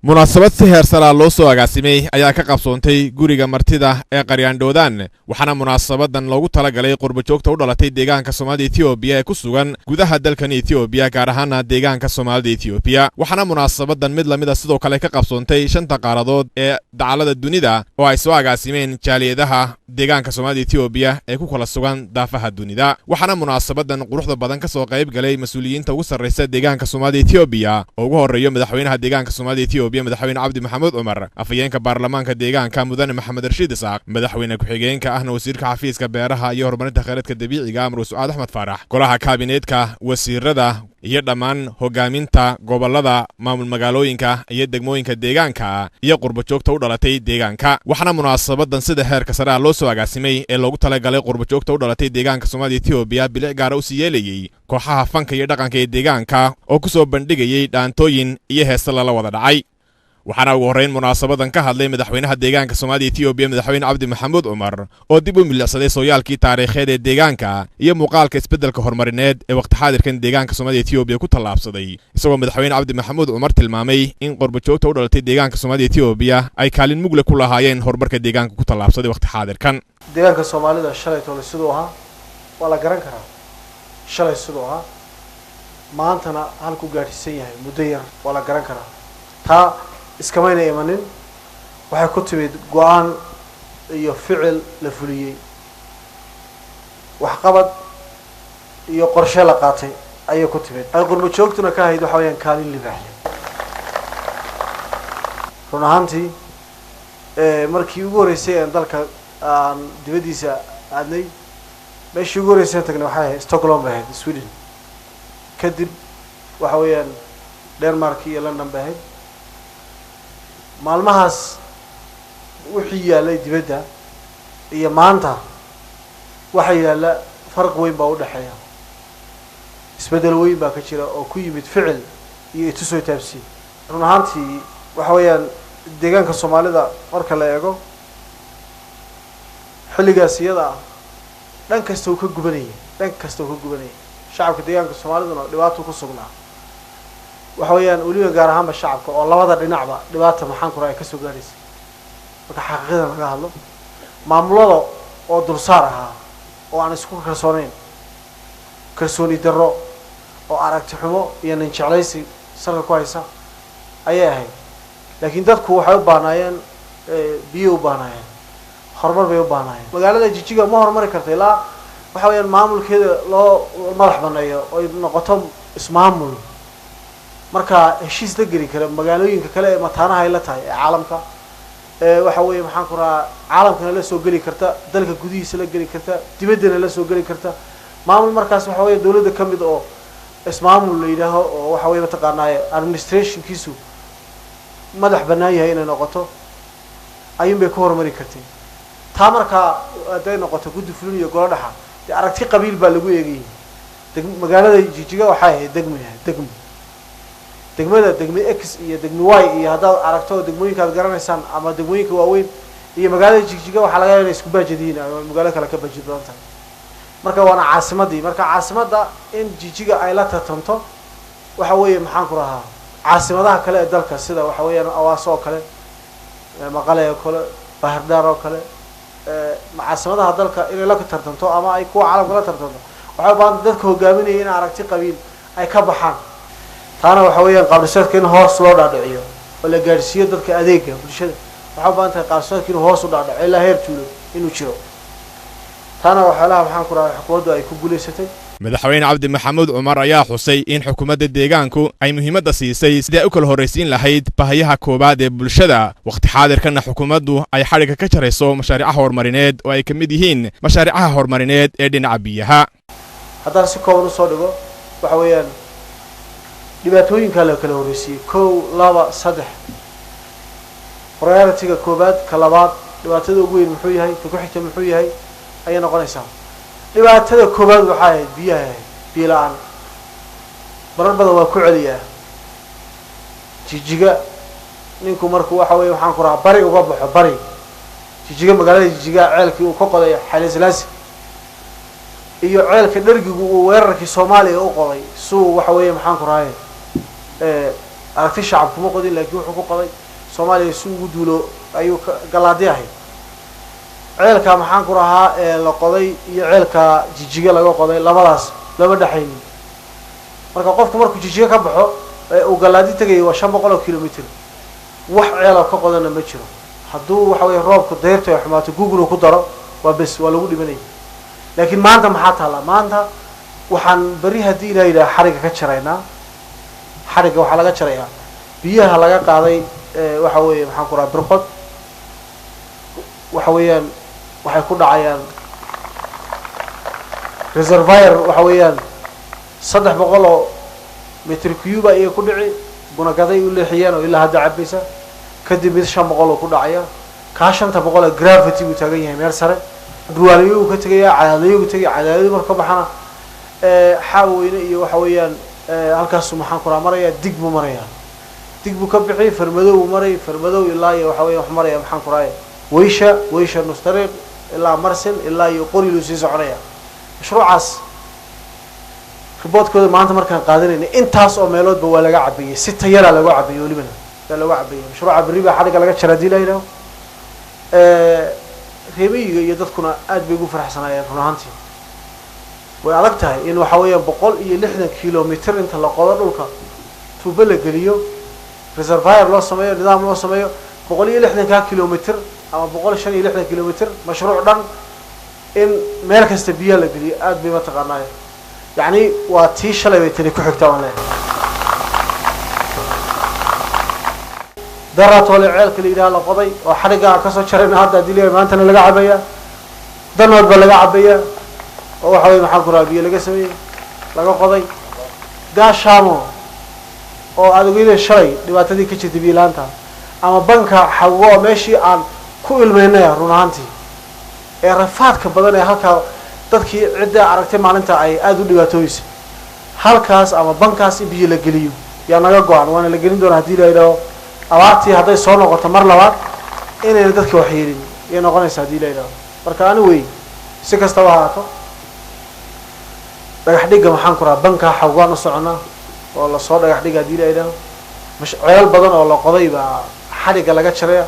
munaasabad si heer sare loo soo agaasimay ayaa ka qabsoontay guriga martida ee Qaryaandhoodaan waxaana munaasabadan loogu talagalay qurbo joogta u dhalatay deegaanka Soomaalida Itoobiya ee ku sugan gudaha dalkan Itoobiya gaar ahaan deegaanka Soomaalida Itoobiya waxaana munaasabadan mid lamid ah sidoo kale ka qabsoontay shanta qaaradood ee dacalada dunida oo ay soo agaasimeen jaaliyadaha deegaanka Soomaalida Itoobiya ee ku kala sugan daafaha dunida waxaana munaasabadan quruxda badan ka soo qayb galay mas'uuliyiinta ugu sarreeyay deegaanka Soomaalida Itoobiya oo ugu horeeyo madaxweynaha deegaanka Soomaalida Itoobiya madaxweyne Cabdi Maxamuud Umar afayeenka baarlamaanka deegaanka mudane Maxamed Rashiid Isaaq madaxweyne ku-xigeenka ahna wasiirka xafiiska beeraha iyo horumarinta kheyraadka dabiiciga Amru Su'aad Axmed Faarax golaha kaabineedka wasiirada iyo dhammaan hogaaminta gobolada maamul magaalooyinka iyo degmooyinka deegaanka iyo qurbo joogta u dhalatay deegaanka waxaana munaasabadan sida heerka sare loo soo agaasimay ee loogu talagalay qurbo joogta u dhalatay deegaanka Soomaalida Itoobiya bilic gaar ah u siyeelayay kooxaha fanka iyo dhaqanka ee deegaanka oo ku soo bandhigayay dhaantooyin iyo heeso la wada dhacay waxaana ugu horeyn munaasabadan ka hadlay madaxweynaha deegaanka Soomaalida Itoobiya madaxweyne Cabdi Maxamuud Umar oo dib u milicsaday sooyaalkii taariikheed ee deegaanka iyo muuqaalka isbeddelka horumarineed ee waqti xaadirkan deegaanka Soomaalida Itoobiya ku tallaabsaday isagoo madaxweyne Cabdi Maxamuud Umar tilmaamay in qurbo joogta u dhalatay deegaanka Soomaalida Itoobiya ay kaalin mug leh ku lahaayeen horumarka deegaanka ku tallaabsaday waqti xaadirkan deegaanka Soomaalida shalay tolo sidoo ahaa waa la garan karaa shalay sidoo ahaa maantana halku gaarsiisan yahay muddo yar waa la garan karaa taa iskamayna imanin waxay ku timid go'aan iyo ficil la fuliyay wax qabad iyo qorshe la qaatay ayay ku timid ay qurbo joogtuna ka ahayd waxa weeyaan kaalin libaax run ahaantii markii ugu horeysay ee dalka dibadiisa aadnay meeshii ugu horeysay tagnay waxay ahayd Stockholm bay ahayd Sweden kadib waxa weeyaan Denmark iyo London bay ahayd maalmahaas wixii yaalay dibadda iyo maanta waxa yaala farq weyn baa u dhaxeeya isbedel weyn baa ka jira oo ku yimid ficil iyo itusoo taabsi run ahaantii waxa weeyaan deegaanka Soomaalida marka la eego xilligaas iyada dhan kasta uu ka gubanayay shacabka deegaanka Soomaalida dhibaato ku sugnaa waxa weeyaan waliba gaar ahaan shacabka oo labada dhinacba dhibaato maxaan ku raay ka soo gaaraysa marka xaqiiqada laga hadlo maamulada oo dulsaar ah oo aan isku kalsooni darro oo aragti xumo iyo nin jeclaysi sarka ku haysa ayay ahayd laakiin dadku waxay u baahnayeen biyo u baahnayeen horumar bay u baahnayeen magaalada Jijjiga ma horumari kartay ilaa waxa weeyaan maamulkeeda loo madax baneeyo oo noqoto ismaamul marka heshiis la geli kara magaalooyinka kale ee mataanaha ay la tahay ee caalamka waxa weeye maxaan ku raa caalamkana la soo gali karta dalka gudihiisa la gali karta dibaddana la soo gali karta maamul markaas waxa weeye dawladda ka mid oo ismaamul la yiraahdo oo waxa weeye mataqaanaa administration kiisu madax banaan yahay inay noqoto ayun bay ku horumari kartay taa marka haday noqoto guddi fulin iyo golo dhaxa aragti qabiil baa lagu eegay magaalada Jijjiga waxa ay degmada X iyo degmo Y iyo hadaad aragto degmooyinka aad garanaysaan ama degmooyinka waaweyn iyo magaalada Jijjiga waxa laga yaabaa isku baajadiin ama magaalo kale ka baajid doonta marka waana caasimadii marka caasimada in Jijjiga ay la tartanto waxa weeye maxaan ku rahaa caasimadaha kale ee dalka sida waxa weeyaan Awaaso kale Maqale kale Bahardar kale caasimadaha dalka inay la tartanto ama ay ku caalamka la tartanto waxa baan dadka hogaaminayeen aragti qabiil ay ka baxaan taana waxa weeyaan qaabdhismeedka in hoos loo dhaadhiciyo oo la gaarsiiyo dadka adeega bulshada waxa baan tahay qaabdhismeedka in hoos u dhaadhiciyo ilaa heer tuulo inuu jiro taana waxa la waxaan ku raaxay xukuumaddu ay ku guuleysatay madaxweyne Cabdi Maxamuud Umar ayaa xusay in xukuumadda deegaanku ay muhiimadda siisay sidii ay u kala horeysiin lahayd bahayaha koobaad ee bulshada waqti xaadirkan xukuumaddu ay xariga ka jarayso mashaariicaha horumarineed oo ay kamid yihiin mashaariicaha horumarineed ee dhinaca biyaha haddana si kooban u soo dhigo waxa weeyaan dhibaatooyinka la kala horeysiiyay 1 2 3 priority-ga koobaad ka labaad dhibaatada ugu weyn muxuu yahay ku xigta muxuu yahay ay noqonaysaa dhibaatada koobaad waxa ay biyaha biilaan barar badan waa ku celiyaa Jijjiga ninku markuu waxa weeye waxaan ku raa bari uga baxo bari Jijjiga magaalada Jijjiga ceelkii uu ka qoday xalislaasi iyo ceelka dhargigu uu weerarkii Soomaaliya u qoday suu waxa weeye maxaan ku raayay aragti shacab kuma qodin laakiin wuxuu ku qoday Soomaaliya si ugu duulo ayuu galaadiyahay ceelka maxaan ku rahaa la qoday iyo ceelka jijiga laga qoday labadaas laba dhaxayni marka qofku markuu jijiga ka baxo uu galaadi tagay waa 500 kilomitir wax ceelo ka qodana ma jiro hadduu waxa weeye roobku deyrto ay xumaato Google ku daro waa bas waa lagu dhimanay laakiin maanta maxaa taala maanta waxaan bari hadii ilaahay xariga ka jaraynaa xariga waxa laga jarayaa biyaha laga qaaday waxa weeye maxaan ku rahaa birqod waxa weeyaan waxay ku dhacayaan reservoir waxa weeyaan 300 metr cube ay ku dhici gunagaday u leexiyeen oo ilaa hadda cabaysa kadib 500 ku dhacaya ka 500 gravity uu taagan yahay meel sare duwaliyo ka tagaya cadaadiyo marka baxana xaaweyna iyo waxa weeyaan halkaas maxaan ku raamaraya digbu ka bixi farmadow ilaa iyo waxa weeyaan wax maraya maxaan ku raay weysha nustariq ilaa marsil ilaa iyo qori loo sii soconaya mashruucaas riboodkooda maanta markaan qaadanayna intaas oo meeloodba waa laga cabiyay si tayara lagu cabiyay waliba lagu cabiyay mashruuca bariba xariga laga jaradiilayna reebiga iyo dadkuna aad bay ugu faraxsanayeen runaantii way adag tahay in waxa weeyaan 160 kilomitir inta la qodo dhulka tuubo la geliyo reservoir loo sameeyo nidaam loo sameeyo 160 kilomitir ama 165 kilomitir mashruuc dhan in meel kasta biyo la geliyo aad bay mataqaanaa يعني واتيش لا بيتني كحكتة ولا درات ولا عيال كل إله لقضي وحرقة كسر شرنا هذا دليل ما أنت نلقى عبية دنوت بلقى عبية وحوي محل قرابية لقى سوي لقى قضي دا شامو أو هذا قيل الشيء لما تدي كشي تبي لانتا أما بنك حوا ماشي عن كل مهنة رونانتي الرفات كبدنا هالك dadkii cidda aragtay maalinta ay aad u dhibaatooyisay halkaas ama bankaas biyo la geliyo yaa naga go'an waana la gelin doonaa hadii la yiraahdo abaartii haday soo noqoto mar labaad inay dadka wax yeelin ee noqonaysa hadii la yiraahdo marka aan weey si kasta waa haato dhagax dhiga maxaan ku raa banka xawgaan u socona oo la soo dhagax dhiga hadii la yiraahdo mashruuc badan oo la qoday baa xariga laga jaray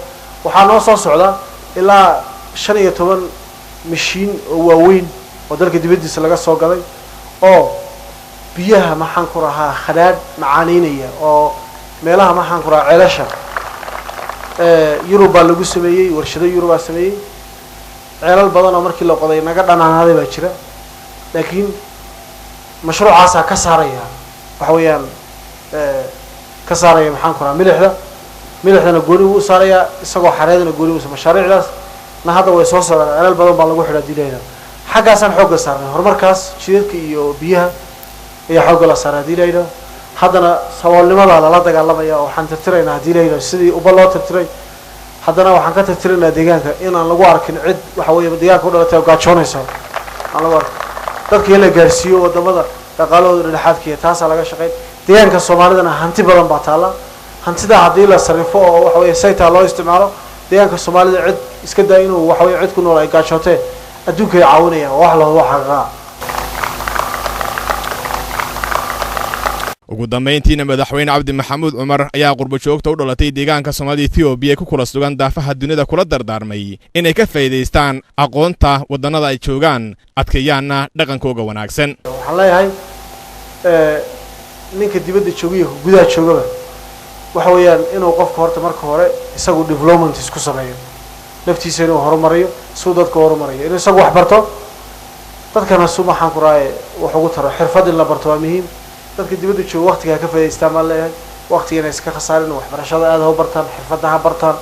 waxa noo soo socda ilaa 15 mashiin oo waaweyn oo dalka dibadiisa laga soo gaday oo biyaha maxaan ku rahaa khadaad macaaniinaya oo meelaha maxaan ku rahaa ceelasha Yurub lagu sameeyay warshado Yurub sameeyay ceelal badan oo markii la qoday naga dhanaanaaday baa jira laakiin mashruucaas ka saaraya waxa weeyaan ka saaraya maxaan ku rahaa milixdana gooni uu saaraya isagoo xareedana gooni uu mashaariicdaas na hada way soo socdaan ceelal badan baa lagu xidhaa diilayna xagaasan xoog saarnay horumarkaas shidadka iyo biyaha iyo xoog la saaray diilayna hadana saboolnimada la dagaalamaya oo waxaan tirtiraynaa diilayna sidii u baloo tirtiray hadana waxaan ka tirtiraynaa deegaanka in aan lagu arkin cid waxa weeye deegaanka u dhalatay oo gaajoonaysa aan lagu arkin dadka la gaarsiiyo wadamada dhaqaalahooda dhexaadkiisa taas laga shaqeey deegaanka Soomaalidana hanti badan baa taala hantida hadii la sarifo oo waxa weeye sayta loo isticmaalo deegaanka Soomaalida cid iska daa inuu waxa weeye cid ku nool ay gaajoote adduunka ay caawinayaan wax la waxa ugu dambeyntiina madaxweyne Cabdi Maxamuud Cumar ayaa qurbo joogta u dhalatay deegaanka Soomaaliya Ethiopia ku kula sugan daafaha dunida kula dardaarmay inay ka faa'iideystaan aqoonta wadanada ay joogaan adkeeyana dhaqankooda wanaagsan waxaan leeyahay ninka dibadda joogay gudaha joogaba waxa weeyaan inuu qofka horta marka hore isagu development isku sameeyo naftiisa inuu horumariyo soo dadka horumariyo inuu isagu wax barto dadkana subaxan ku raay wax ugu taro xirfad in la barto waa muhiim dadka dibadda jooga waqtiga ka faa'iideystaan ma leeyahay waqtiga iska khasaarin wax barashada aad u bartaan xirfadaha bartaan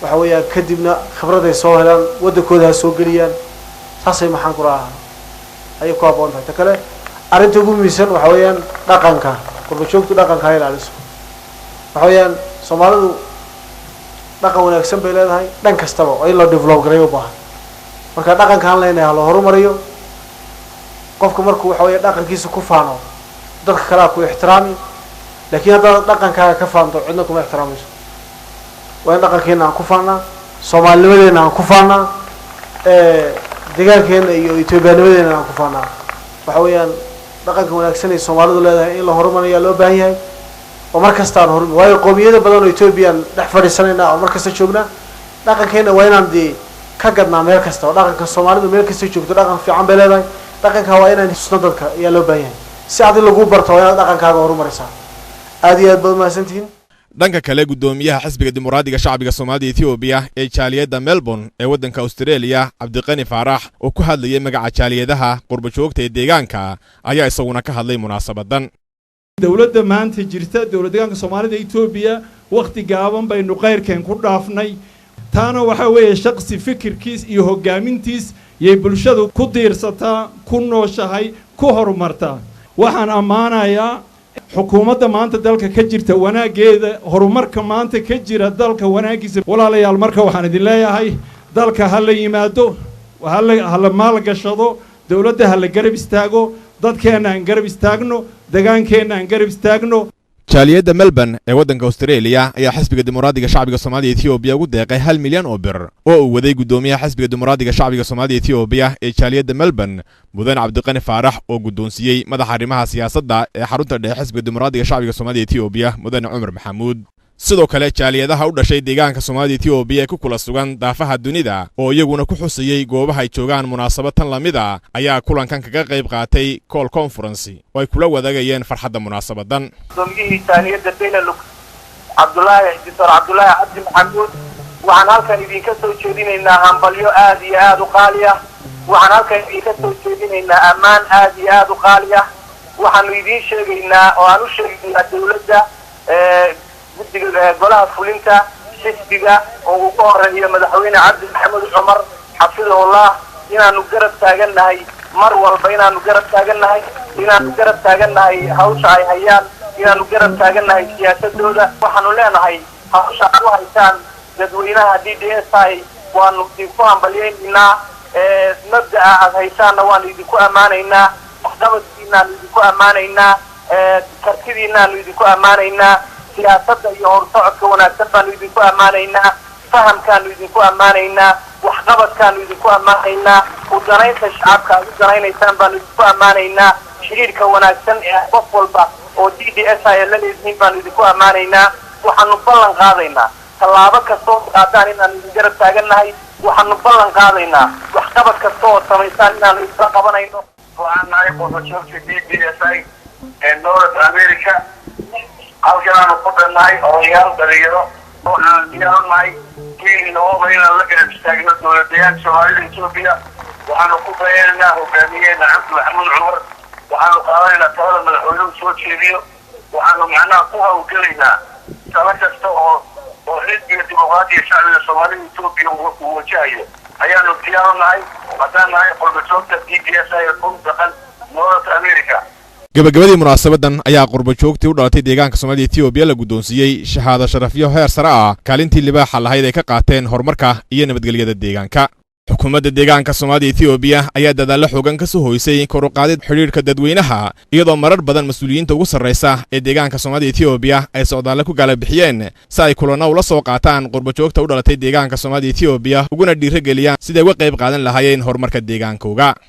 waxa weeyaan kadibna khibrad ay soo helaan wadakooda soo galiyaan saasay maxaan ku raahaa ay ku aboontahay kale arinta ugu miisan waxa weeyaan dhaqanka qurbo joogta dhaqanka ay ilaaliso waxa weeyaan Soomaalidu dhaqan wanaagsan bay leedahay dhan kastaba oo in la develop gareeyo baahan marka dhaqankan leenahay la horumariyo qofka markuu waxa weeye dhaqankiisa ku faano dadka kale ku ixtiraami laakiin hadda dhaqankaaga ka faanto cidna kuma ixtiraamayso waa in dhaqankeena ku faanaa Soomaaliyeedna ku faanaa deegaankeena iyo Itoobiyaanimadeena ku faanaa waxa weeyaan dhaqanka wanaagsan ee Soomaalidu leedahay in la horumariyo loo baahan yahay ومركز تان هرم واي قومية بدون إثيوبيا نحفر سنة أو مركز تشوفنا لكن كنا وين عندي كقدنا مركز تان لكن كالصومالي مركز تشوف لكن في عم بلادي لكن كواينا نسندك يا لو بيان سعد اللجوء برتويا لكن كهرم مرسا هذه أدبل ما سنتين dhanka kale gudoomiyaha xisbiga dimuqraadiga shacbiga Soomaaliya Ethiopia ee jaaliyada Melbourne ee wadanka Australia Cabdiqani Faarax oo ku hadlayay magaca jaaliyadaha qurbo joogta ee deegaanka ayaa isaguna ka hadlay munaasabadan dawladda maanta jirta dawladda Soomaalida Ethiopia waqti gaaban baynu qeyrkeen ku dhaafnay taana waxa weeye shaqsi fikirkiis iyo hogaamintiis iyo bulshadu ku diirsataa ku nooshahay ku horumartaa waxaan amaanayaa xukuumadda maanta dalka ka jirta wanaageeda horumarka maanta ka jira dalka wanaagiisa walaalayaal marka waxaan idin leeyahay dalka hal la yimaado hal maal gashado dawladda hal garab istaago dadkeena aan garab istaagno deegaankeena aan garab istaagno jaaliyada Melbourne ee wadanka Australia ayaa xisbiga dimuqraadiga shacbiga Soomaaliya Ethiopia ugu deeqay 1 milyan oo bir oo uu waday gudoomiyaha xisbiga dimuqraadiga shacbiga Soomaaliya Ethiopia ee jaaliyada Melbourne mudan Cabdiqani Faarax oo gudoonsiyay madaxa arrimaha siyaasadda ee xarunta dhexe xisbiga dimuqraadiga shacbiga Soomaaliya Ethiopia mudan Umar Maxamuud sidoo kale jaaliyadaha u dhashay deegaanka Soomaaliya Ethiopia ee ku kula sugan daafaha dunida oo iyaguna ku xusayay goobaha ay joogaan munaasabad tan lamida ayaa kulankan kaga qayb qaatay call conference oo ay kula wadaagayeen farxadda munaasabadan gudoomiyaha jaaliyada Benelux Dr. Abdullahi Abdi Maxamuud waxaan halkan idinka soo jeedinaynaa hambalyo aad iyo aad u qaali ah waxaan halkan idinka soo jeedinaynaa ammaan aad iyo aad u qaali ah waxaanu idin sheegaynaa oo aan u sheegaynaa dawladda golaha fulinta xisbiga oo ugu horeeyo madaxweyne Cabdi Maxamed Cumar xafidahullah inaanu garab taagannahay mar walba inaanu garab taagannahay hawsha ay hayaan inaanu garab taagannahay siyaasadooda waxaanu leenahay hawsha ay u haytaan dadweynaha DDSI waanu idinku hambalyeynaa mabda'a aad haysaanna waanu idinku ammaanaynaa waxqabadkiinaanu idinku ammaanaynaa kartidiinaanu idinku ammaanaynaa siyaasadda iyo horsocodka wanaagsan baanu idinku ammaanaynaa fahamkaanu idinku ammaanaynaa waxqabadkaanu idinku ammaanaynaa u danaynta shacabka aad u danaynaysaan baanu idinku ammaanaynaa xiriirka wanaagsan ee qof walba oo DDSI la leeyihiin baanu idinku ammaanaynaa waxaanu ballan qaadaynaa tallaabo kastoo qaadaan inaanu idin garab taagannahay waxaanu ballan qaadaynaa waxqabad kasta oo samaysaan inaanu isla qabanayno waxaan nahay qodobjoogta DDSI ee North America halkaanu ku dhannahay odayaal dhalinyaro oo aan diyaarnahay inuu inaan la garab istaagno dowladdeegaanka Soomaalida Ethiopia waxaanu ku bayaanaynaa hogaamiyeena Cabdi Maxamed Cumar waxaanu qaadanaynaa talada madaxweynuhu soo jeediyo waxaanu macnaha ku hawlgelaynaa talo kasta oo xisbiga dimuqraadiga shacbiga Soomaalida Ethiopia uu wajahayo ayaanu diyaarnahay haddaan nahay qolbajoogta DDSI ee ku dhaqan North America gabagabadii munaasabadan ayaa qurbo joogtii u dhalatay deegaanka Soomaaliya Ethiopia la gudoonsiyay shahaado sharafyo heer sare ah kaalintii libaaxa lahayd ay ka qaateen horumarka iyo nabadgelyada deegaanka xukuumadda deegaanka Soomaaliya Ethiopia ayaa dadaal xoogan ka soo hoysay kor u qaadid xiriirka dadweynaha iyadoo marar badan mas'uuliyiinta ugu sarreysa ee deegaanka Soomaaliya Ethiopia ay socdaal ku gala bixiyeen si ay kulana ula soo qaataan qurbo joogta u dhalatay deegaanka Soomaaliya Ethiopia uguna dhiirigeliyaan sidii uga qayb qaadan lahaayeen horumarka deegaankooda